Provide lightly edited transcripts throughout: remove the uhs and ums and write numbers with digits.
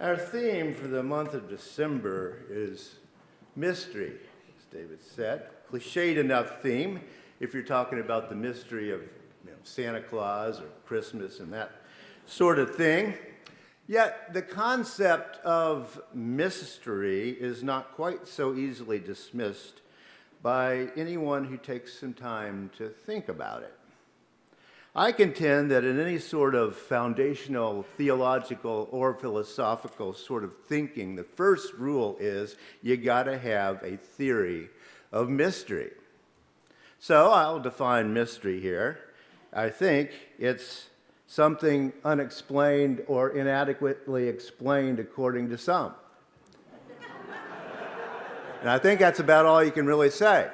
Our theme for the month of December is mystery, as David said. Cliched enough theme if you're talking about the mystery of Santa Claus or Christmas and that sort of thing. Yet the concept of mystery is not quite so easily dismissed by anyone who takes some time to think about it. I contend that in any sort of foundational, theological, or philosophical sort of thinking, the first rule is you gotta have a theory of mystery. So I'll define mystery here. I think it's something unexplained or inadequately explained according to some. And I think that's about all you can really say.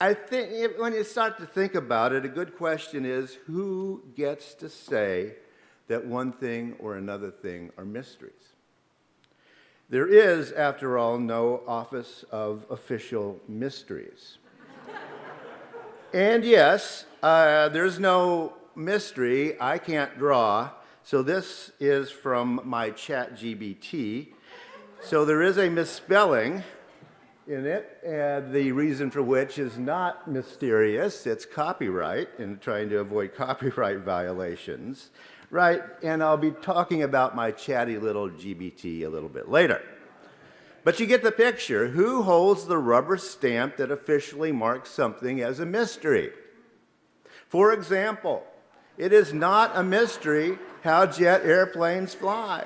I think when you start to think about it, a good question is, who gets to say that one thing or another thing are mysteries? There is, after all, no office of official mysteries. And yes, there's no mystery. I can't draw. So this is from my ChatGPT. So there is a misspelling in it, and the reason for which is not mysterious. It's copyright, and trying to avoid copyright violations, right? And I'll be talking about my chatty little GBT a little bit later. But you get the picture. Who holds the rubber stamp that officially marks something as a mystery? For example, it is not a mystery how jet airplanes fly.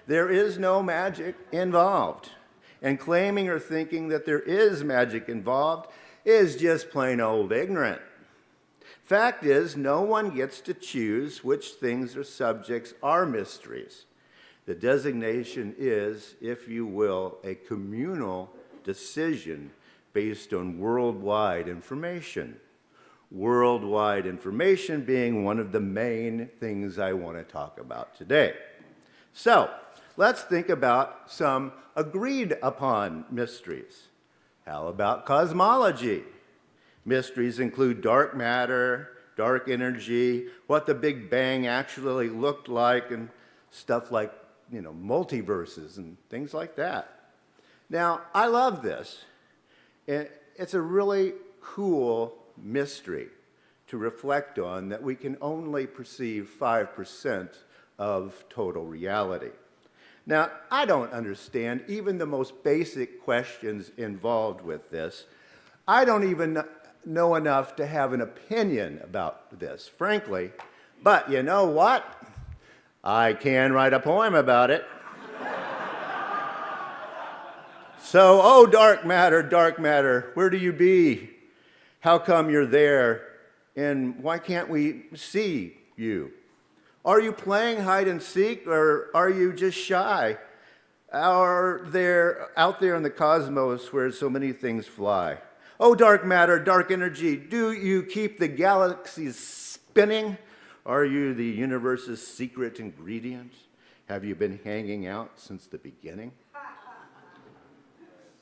There is no magic involved. And claiming or thinking that there is magic involved is just plain old ignorant. Fact is, no one gets to choose which things or subjects are mysteries. The designation is, if you will, a communal decision based on worldwide information. Worldwide information being one of the main things I want to talk about today. So, let's think about some agreed upon mysteries. How about cosmology? Mysteries include dark matter, dark energy, what the Big Bang actually looked like, and stuff like, multiverses and things like that. Now, I love this. It's a really cool mystery to reflect on, that we can only perceive 5% of total reality. Now, I don't understand even the most basic questions involved with this. I don't even know enough to have an opinion about this, frankly. But you know what? I can write a poem about it. So, oh, dark matter, where do you be? How come you're there? And why can't we see you? Are you playing hide and seek, or are you just shy? Are there out there in the cosmos where so many things fly? Oh, dark matter, dark energy, do you keep the galaxies spinning? Are you the universe's secret ingredient? Have you been hanging out since the beginning?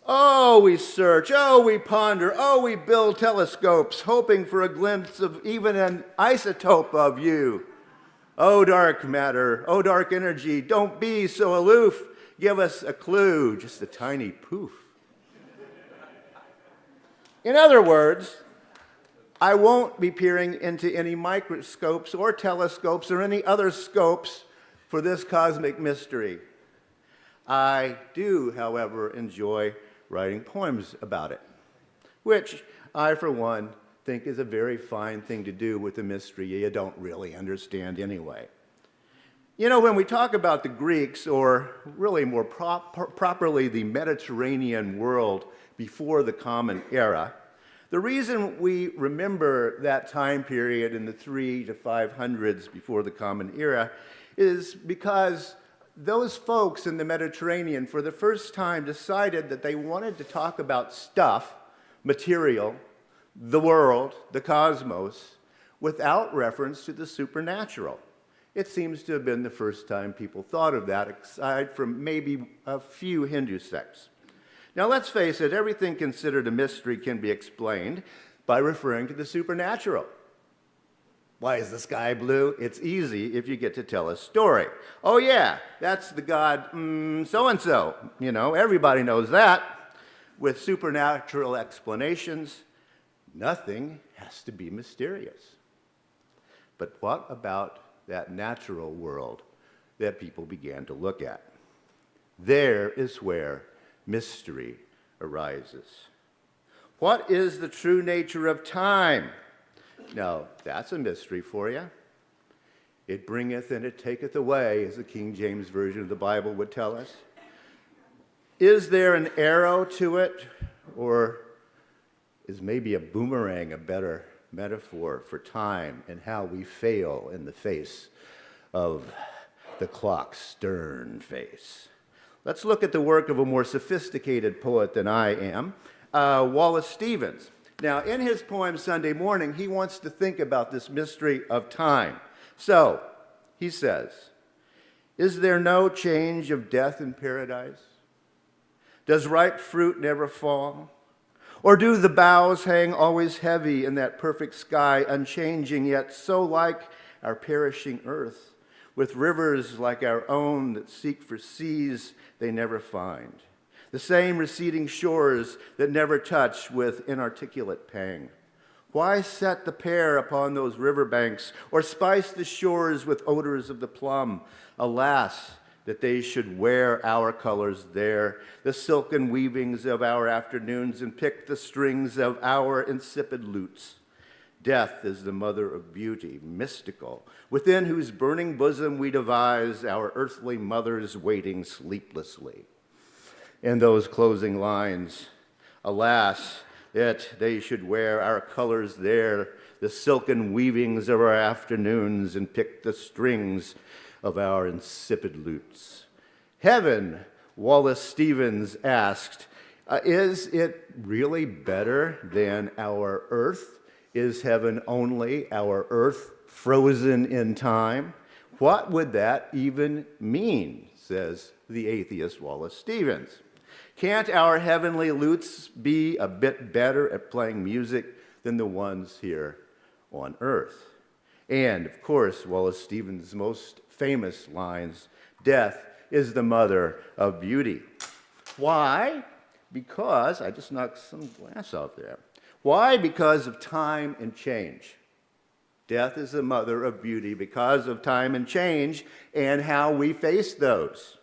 Oh, we search, oh, we ponder, oh, we build telescopes, hoping for a glimpse of even an isotope of you. Oh, dark matter, oh, dark energy, don't be so aloof. Give us a clue, just a tiny poof. In other words, I won't be peering into any microscopes or telescopes or any other scopes for this cosmic mystery. I do, however, enjoy writing poems about it, which I, for one, think is a very fine thing to do with a mystery you don't really understand anyway. When we talk about the Greeks, or really more properly the Mediterranean world before the Common Era, the reason we remember that time period in the 300s to 500s before the Common Era is because those folks in the Mediterranean for the first time decided that they wanted to talk about stuff, material, the world, the cosmos, without reference to the supernatural. It seems to have been the first time people thought of that, aside from maybe a few Hindu sects. Now, let's face it, everything considered a mystery can be explained by referring to the supernatural. Why is the sky blue? It's easy if you get to tell a story. Oh yeah, that's the god so-and-so. You know, everybody knows that. With supernatural explanations, nothing has to be mysterious. But what about that natural world that people began to look at? There is where mystery arises. What is the true nature of time? Now, that's a mystery for you. It bringeth and it taketh away, as the King James Version of the Bible would tell us. Is there an arrow to it, or is maybe a boomerang a better metaphor for time and how we fail in the face of the clock's stern face? Let's look at the work of a more sophisticated poet than I am, Wallace Stevens. Now, in his poem Sunday Morning, he wants to think about this mystery of time. So, he says, is there no change of death in paradise? Does ripe fruit never fall? Or do the boughs hang always heavy in that perfect sky, unchanging, yet so like our perishing earth, with rivers like our own that seek for seas they never find? The same receding shores that never touch with inarticulate pang. Why set the pear upon those riverbanks, or spice the shores with odors of the plum? Alas, that they should wear our colors there, the silken weavings of our afternoons, and pick the strings of our insipid lutes. Death is the mother of beauty, mystical, within whose burning bosom we devise our earthly mothers waiting sleeplessly. In those closing lines, alas, that they should wear our colors there, the silken weavings of our afternoons, and pick the strings of our insipid lutes. Heaven, Wallace Stevens asked, is it really better than our earth? Is heaven only our earth frozen in time? What would that even mean, says the atheist Wallace Stevens. Can't our heavenly lutes be a bit better at playing music than the ones here on earth? And, of course, Wallace Stevens' most famous lines, death is the mother of beauty. Why? Because, I just knocked some glass out there. Why? Because of time and change. Death is the mother of beauty because of time and change and how we face those.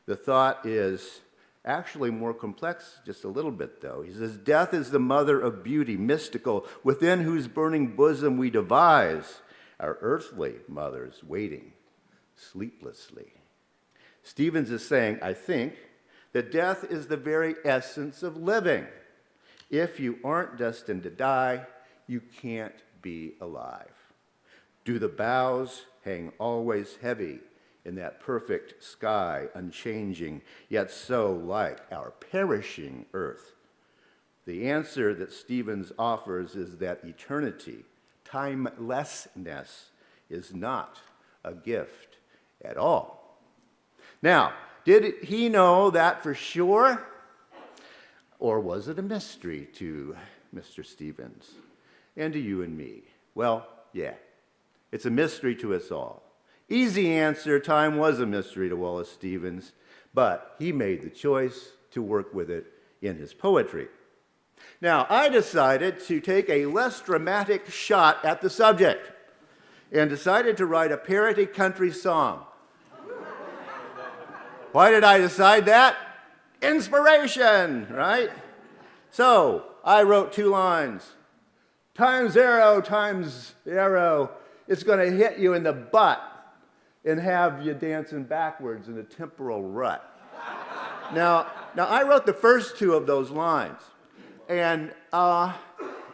The thought is actually more complex just a little bit, though. He says, death is the mother of beauty, mystical, within whose burning bosom we devise our earthly mothers waiting sleeplessly. Stevens is saying, I think, that death is the very essence of living. If you aren't destined to die, you can't be alive. Do the boughs hang always heavy in that perfect sky, unchanging, yet so like our perishing earth? The answer that Stevens offers is that eternity, timelessness, is not a gift at all. Now, did he know that for sure? Or was it a mystery to Mr. Stevens and to you and me? Well, yeah, it's a mystery to us all. Easy answer, time was a mystery to Wallace Stevens, but he made the choice to work with it in his poetry. Now, I decided to take a less dramatic shot at the subject and decided to write a parody country song. Why did I decide that? Inspiration, right? So, I wrote 2 lines. Times arrow, it's going to hit you in the butt and have you dancing backwards in a temporal rut. Now, I wrote the first 2 of those lines, and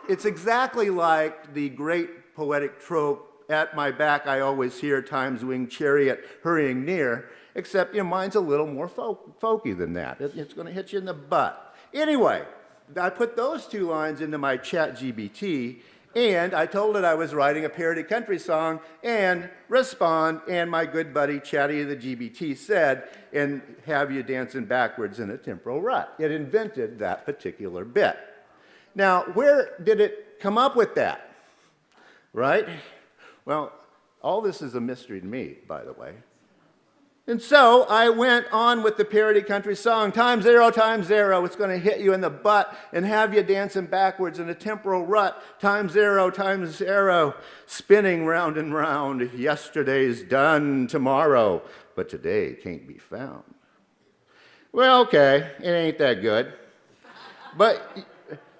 it's exactly like the great poetic trope, at my back I always hear time's winged chariot hurrying near, except mine's a little more folky than that. It's going to hit you in the butt. Anyway, I put those 2 lines into my ChatGPT, and I told it I was writing a parody country song, and respond, and my good buddy Chatty the GBT said, and have you dancing backwards in a temporal rut. It invented that particular bit. Now, where did it come up with that? Right? Well, all this is a mystery to me, by the way. And so I went on with the parody country song, time zero, it's going to hit you in the butt and have you dancing backwards in a temporal rut. Time zero, spinning round and round. Yesterday's done tomorrow, but today can't be found. Well, okay, it ain't that good. But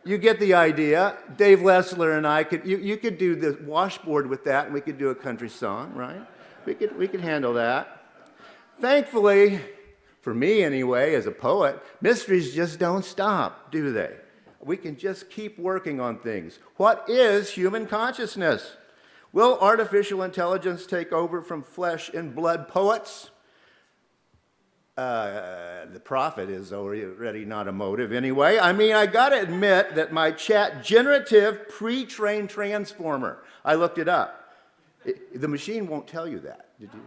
you get the idea. Dave Lessler and I you could do the washboard with that, and we could do a country song, right? We could handle that. Thankfully, for me anyway, as a poet, mysteries just don't stop, do they? We can just keep working on things. What is human consciousness? Will artificial intelligence take over from flesh and blood poets? The prophet is already not a motive anyway. I mean, I gotta admit that my chat generative pre-trained transformer, I looked it up. The machine won't tell you that, did you?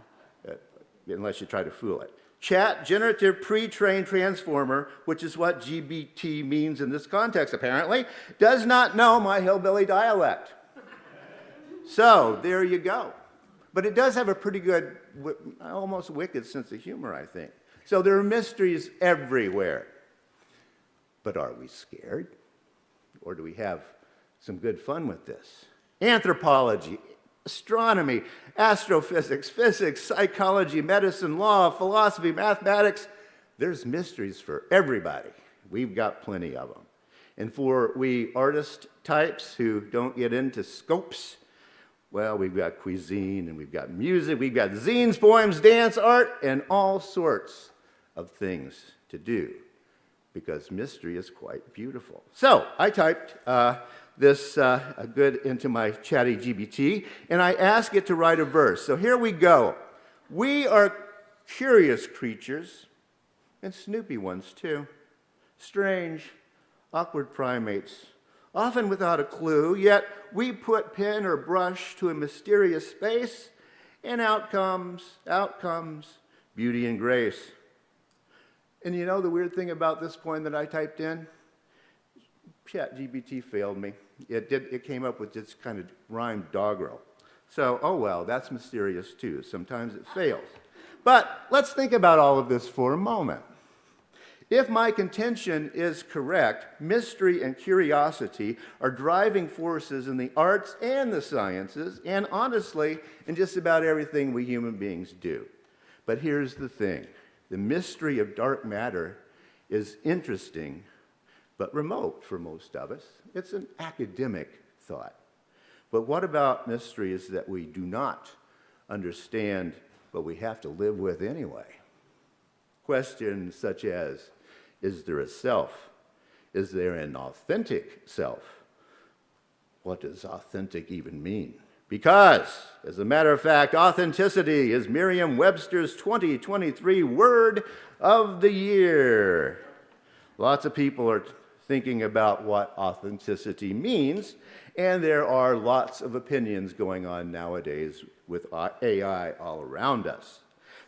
Unless you try to fool it. Chat generative pre-trained transformer, which is what GBT means in this context apparently, does not know my hillbilly dialect. So there you go. But it does have a pretty good, almost wicked sense of humor, I think. So there are mysteries everywhere. But are we scared? Or do we have some good fun with this? Anthropology, astronomy, astrophysics, physics, psychology, medicine, law, philosophy, mathematics. There's mysteries for everybody. We've got plenty of them. And for we artist types who don't get into scopes, well, we've got cuisine and we've got music, we've got zines, poems, dance, art, and all sorts of things to do because mystery is quite beautiful. So I typed this a good into my chatty GBT, and I ask it to write a verse. So here we go. We are curious creatures, and snoopy ones too. Strange, awkward primates, often without a clue, yet we put pen or brush to a mysterious space, and out comes beauty and grace. And you know the weird thing about this poem that I typed in? ChatGPT failed me. It came up with this kind of rhymed doggerel. So, oh well, that's mysterious too. Sometimes it fails. But let's think about all of this for a moment. If my contention is correct, mystery and curiosity are driving forces in the arts and the sciences, and honestly, in just about everything we human beings do. But here's the thing. The mystery of dark matter is interesting, but remote for most of us. It's an academic thought. But what about mysteries that we do not understand, but we have to live with anyway? Questions such as, is there a self? Is there an authentic self? What does authentic even mean? Because, as a matter of fact, authenticity is Merriam-Webster's 2023 word of the year. Lots of people are thinking about what authenticity means, and there are lots of opinions going on nowadays with AI all around us.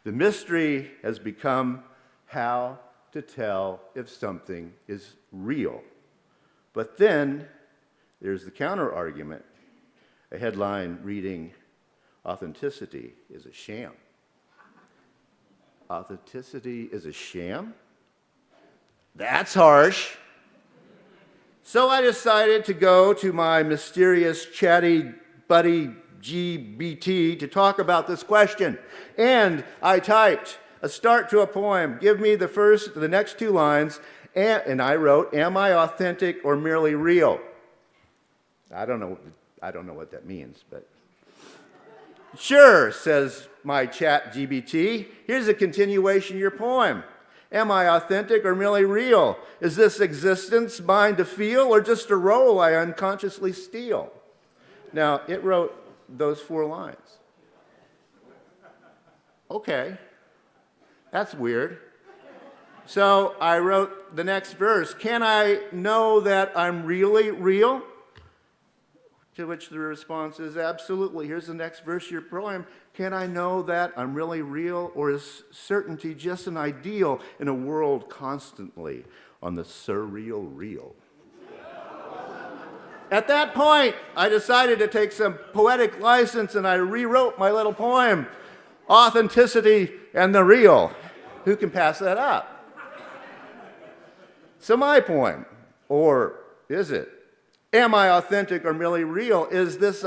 The mystery has become how to tell if something is real. But then there's the counter-argument, a headline reading, authenticity is a sham. Authenticity is a sham? That's harsh. So I decided to go to my mysterious chatty buddy GBT to talk about this question. And I typed a start to a poem. Give me the next two lines. And I wrote, am I authentic or merely real? I don't know what that means, but sure, says my chat GBT. Here's a continuation of your poem. Am I authentic or merely real? Is this existence mine to feel or just a role I unconsciously steal? Now, it wrote those 4 lines. Okay, that's weird. So I wrote the next verse. Can I know that I'm really real? To which the response is absolutely. Here's the next verse of your poem. Can I know that I'm really real, or is certainty just an ideal in a world constantly on the surreal reel? At that point, I decided to take some poetic license and I rewrote my little poem, Authenticity and the Real. Who can pass that up? So my poem, or is it? Am I authentic or merely real? Is this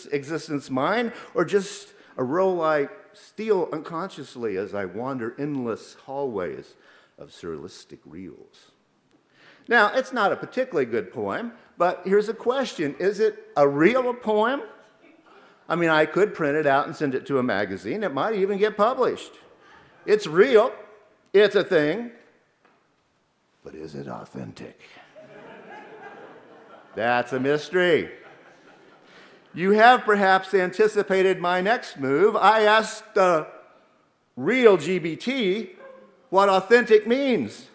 existence mine or just a role I steal unconsciously as I wander endless hallways of surrealistic reels? Now, it's not a particularly good poem, but here's a question. Is it a real poem? I mean, I could print it out and send it to a magazine. It might even get published. It's real. It's a thing. But is it authentic? That's a mystery. You have perhaps anticipated my next move. I asked the real GBT what authentic means.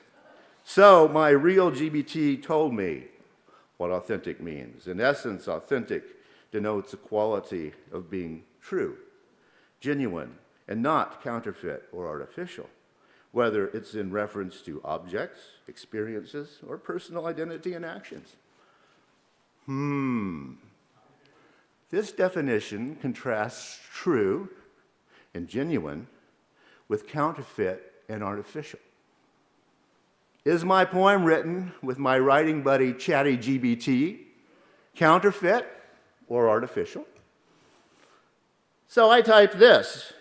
So my real GBT told me what authentic means. In essence, authentic denotes a quality of being true, genuine, and not counterfeit or artificial, whether it's in reference to objects, experiences, or personal identity and actions. This definition contrasts true and genuine with counterfeit and artificial. Is my poem written with my writing buddy Chatty GBT counterfeit or artificial? So I typed this.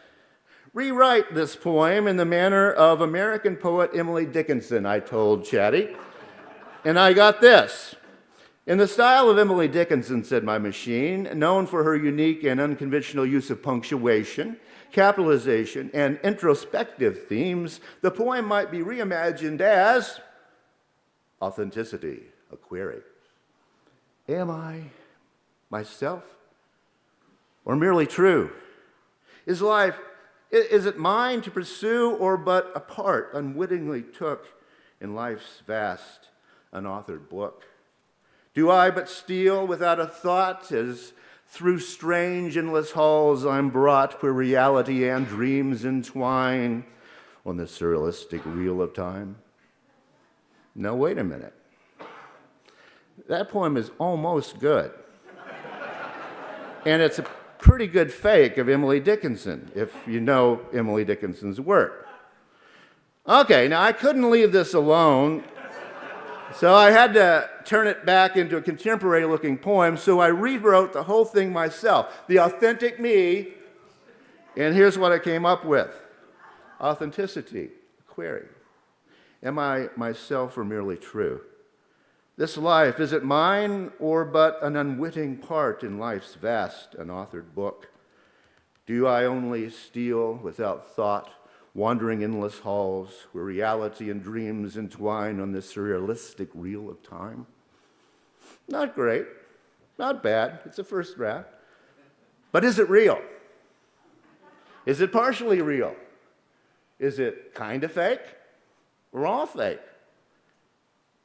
Rewrite this poem in the manner of American poet Emily Dickinson, I told Chatty. And I got this. In the style of Emily Dickinson, said my machine, known for her unique and unconventional use of punctuation, capitalization, and introspective themes, the poem might be reimagined as authenticity, a query. Am I myself or merely true? Is it mine to pursue or but a part unwittingly took in life's vast, unauthored book? Do I but steal without a thought as through strange, endless halls I'm brought where reality and dreams entwine on the surrealistic wheel of time? Now, wait a minute. That poem is almost good. And it's a pretty good fake of Emily Dickinson, if you know Emily Dickinson's work. Okay, now I couldn't leave this alone, so I had to turn it back into a contemporary-looking poem, so I rewrote the whole thing myself, the authentic me, and here's what I came up with. Authenticity, query. Am I myself or merely true? This life, is it mine or but an unwitting part in life's vast, unauthored book? Do I only steal without thought, wandering endless halls where reality and dreams entwine on this surrealistic reel of time? Not great, not bad, it's a first draft. But is it real? Is it partially real? Is it kind of fake or all fake?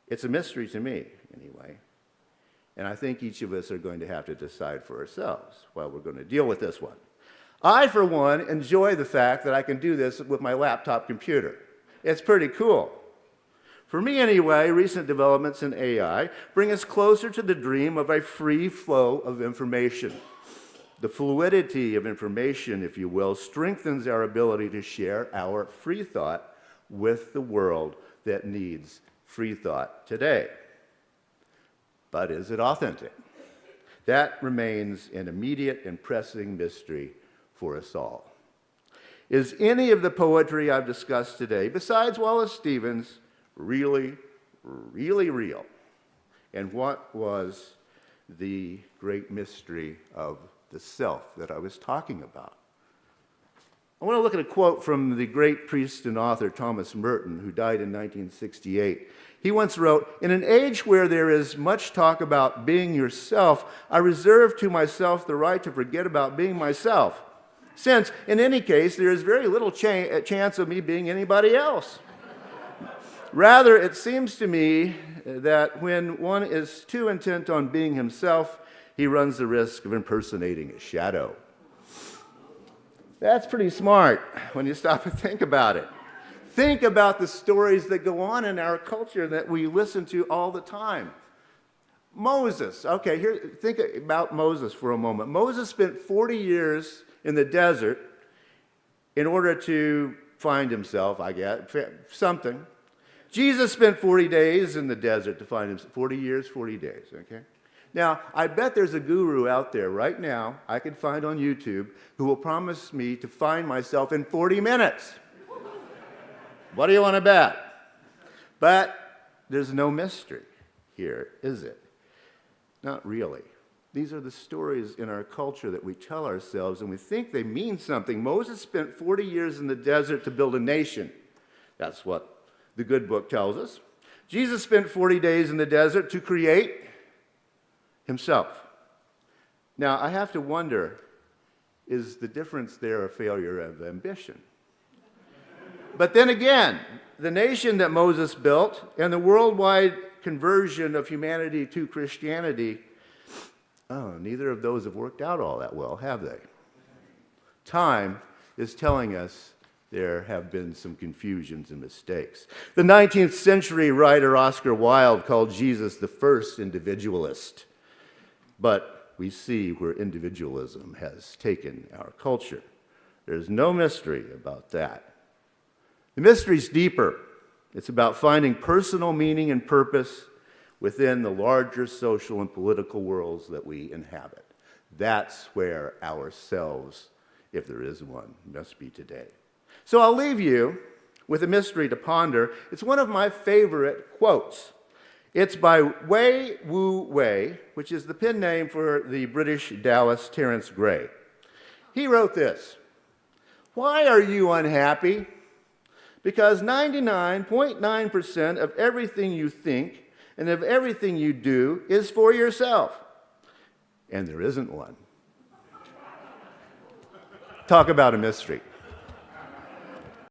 It's a mystery to me, anyway. And I think each of us are going to have to decide for ourselves while we're going to deal with this one. I, for one, enjoy the fact that I can do this with my laptop computer. It's pretty cool. For me, anyway, recent developments in AI bring us closer to the dream of a free flow of information. The fluidity of information, if you will, strengthens our ability to share our free thought with the world that needs free thought today. But is it authentic? That remains an immediate and pressing mystery for us all. Is any of the poetry I've discussed today, besides Wallace Stevens, really, really real? And what was the great mystery of the self that I was talking about? I want to look at a quote from the great priest and author Thomas Merton, who died in 1968. He once wrote, "In an age where there is much talk about being yourself, I reserve to myself the right to forget about being myself, since, in any case, there is very little chance of me being anybody else. Rather, it seems to me that when one is too intent on being himself, he runs the risk of impersonating a shadow." That's pretty smart when you stop and think about it. Think about the stories that go on in our culture that we listen to all the time. Moses. Okay, here, think about Moses for a moment. Moses spent 40 years in the desert in order to find himself, I guess, something. Jesus spent 40 days in the desert to find himself. 40 years, 40 days, okay? Now, I bet there's a guru out there right now I could find on YouTube who will promise me to find myself in 40 minutes. What do you want to bet? But there's no mystery here, is it? Not really. These are the stories in our culture that we tell ourselves, and we think they mean something. Moses spent 40 years in the desert to build a nation. That's what the good book tells us. Jesus spent 40 days in the desert to create himself. Now, I have to wonder, is the difference there a failure of ambition? But then again, the nation that Moses built and the worldwide conversion of humanity to Christianity, neither of those have worked out all that well, have they? Time is telling us there have been some confusions and mistakes. The 19th century writer Oscar Wilde called Jesus the first individualist. But we see where individualism has taken our culture. There's no mystery about that. The mystery's deeper. It's about finding personal meaning and purpose within the larger social and political worlds that we inhabit. That's where ourselves, if there is one, must be today. So I'll leave you with a mystery to ponder. It's one of my favorite quotes. It's by Wei Wu Wei, which is the pen name for the British Taoist Terence Gray. He wrote this: "Why are you unhappy? Because 99.9% of everything you think and of everything you do is for yourself. And there isn't one." Talk about a mystery.